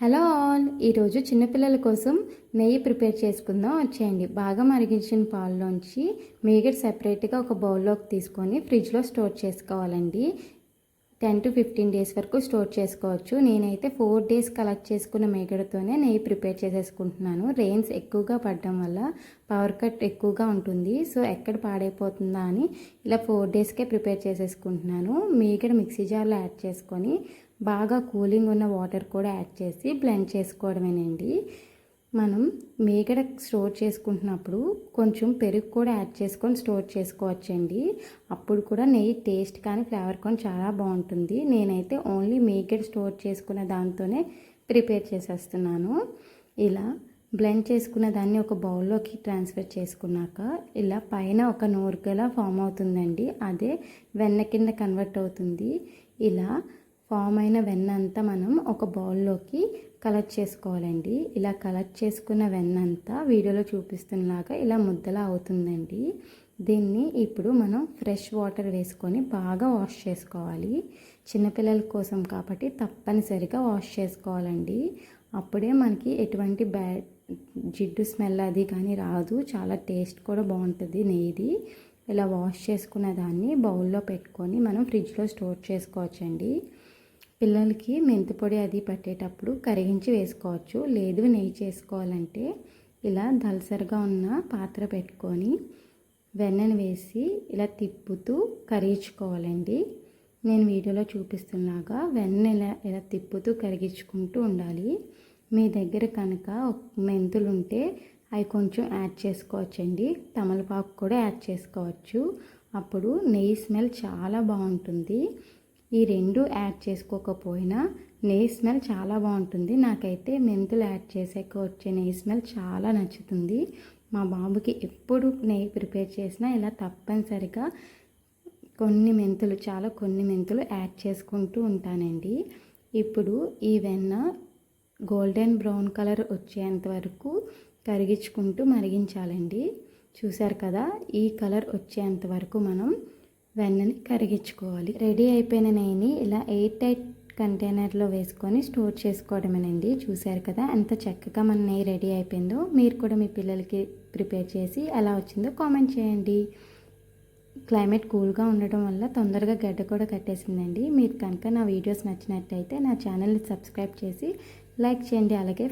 Hello all, ఈరోజు చిన్నపిల్లల కోసం నెయ్యి ప్రిపేర్ చేసుకుందాం వచ్చేయండి. బాగా మరిగించిన పాల్లోంచి మీగడ సెపరేట్గా ఒక బౌల్లోకి తీసుకొని ఫ్రిడ్జ్లో స్టోర్ చేసుకోవాలండి. 10 to 15 డేస్ వరకు స్టోర్ చేసుకోవచ్చు. నేనైతే 4 డేస్ కలెక్ట్ చేసుకున్న మీగడతోనే నెయ్యి ప్రిపేర్ చేసేసుకుంటున్నాను. రెయిన్స్ ఎక్కువగా పడడం వల్ల పవర్ కట్ ఎక్కువగా ఉంటుంది. సో ఎక్కడ పాడైపోతుందా అని ఇలా 4 డేస్కే ప్రిపేర్ చేసేసుకుంటున్నాను. మీగడ మిక్సీ జార్లో యాడ్ చేసుకొని బాగా కూలింగ్ ఉన్న వాటర్ కూడా యాడ్ చేసి బ్లెండ్ చేసుకోవడమేనండి. మనం మీగడ స్టోర్ చేసుకుంటున్నప్పుడు కొంచెం పెరుగు కూడా యాడ్ చేసుకొని స్టోర్ చేసుకోవచ్చండి. అప్పుడు కూడా నెయ్యి టేస్ట్ కానీ ఫ్లేవర్ కానీ చాలా బాగుంటుంది. నేనైతే ఓన్లీ మీగడ స్టోర్ చేసుకున్న దాంతోనే ప్రిపేర్ చేసేస్తున్నాను. ఇలా బ్లెండ్ చేసుకున్న దాన్ని ఒక బౌల్లోకి ట్రాన్స్ఫర్ చేసుకున్నాక ఇలా పైన ఒక నూరుగలా ఫామ్ అవుతుందండి. అదే వెన్న కింద కన్వర్ట్ అవుతుంది. ఇలా ఫామ్ అయిన వెన్న అంతా మనం ఒక బౌల్లోకి కలెక్ట్ చేసుకోవాలండి. ఇలా కలెక్ట్ చేసుకున్న వెన్న అంతా వీడియోలో చూపిస్తున్నలాగా ఇలా ముద్దలా అవుతుందండి. దీన్ని ఇప్పుడు మనం ఫ్రెష్ వాటర్ వేసుకొని బాగా వాష్ చేసుకోవాలి. చిన్నపిల్లల కోసం కాబట్టి తప్పనిసరిగా వాష్ చేసుకోవాలండి. అప్పుడే మనకి ఎటువంటి జిడ్డు స్మెల్ అది కానీ రాదు. చాలా టేస్ట్ కూడా బాగుంటుంది నెయ్యిది. ఇలా వాష్ చేసుకున్న దాన్ని బౌల్లో పెట్టుకొని మనం ఫ్రిడ్జ్లో స్టోర్ చేసుకోవచ్చండి. పిల్లలకి మెంతిపొడి అది పట్టేటప్పుడు కరిగించి వేసుకోవచ్చు. లేదు నెయ్యి చేసుకోవాలంటే ఇలా దలసరిగా ఉన్న పాత్ర పెట్టుకొని వెన్నను వేసి ఇలా తిప్పుతూ కరిగించుకోవాలండి. నేను వీడియోలో చూపిస్తున్నాగా వెన్న ఇలా తిప్పుతూ కరిగించుకుంటూ ఉండాలి. మీ దగ్గర కనుక మెంతులు ఉంటే అవి కొంచెం యాడ్ చేసుకోవచ్చండి. తమలపాకు కూడా యాడ్ చేసుకోవచ్చు. అప్పుడు నెయ్యి స్మెల్ చాలా బాగుంటుంది. ఈ రెండు యాడ్ చేసుకోకపోయినా నెయ్యి స్మెల్ చాలా బాగుంటుంది. నాకైతే మెంతులు యాడ్ చేసాక వచ్చే నెయ్యి స్మెల్ చాలా నచ్చుతుంది. మా బాబుకి ఎప్పుడు నెయ్యి ప్రిపేర్ చేసినా ఇలా తప్పనిసరిగా కొన్ని మెంతులు యాడ్ చేసుకుంటూ ఉంటానండి. ఇప్పుడు ఈ వెన్న గోల్డెన్ బ్రౌన్ కలర్ వచ్చేంత వరకు కరిగించుకుంటూ మరిగించాలండి. చూసారు కదా, ఈ కలర్ వచ్చేంత వరకు మనం వెన్నని కరిగించుకోవాలి. రెడీ అయిపోయిన నెయ్యిని ఇలా ఎయిర్ టైట్ కంటైనర్లో వేసుకొని స్టోర్ చేసుకోవడమేనండి. చూసారు కదా ఎంత చక్కగా మన నెయ్యి రెడీ అయిపోయిందో. మీరు కూడా మీ పిల్లలకి ప్రిపేర్ చేసి ఎలా వచ్చిందో కామెంట్ చేయండి. క్లైమేట్ కూల్గా ఉండడం వల్ల తొందరగా గడ్డ కూడా కట్టేసిందండి. మీరు కనుక నా వీడియోస్ నచ్చినట్టయితే నా ఛానల్ని సబ్స్క్రైబ్ చేసి లైక్ చేయండి. అలాగే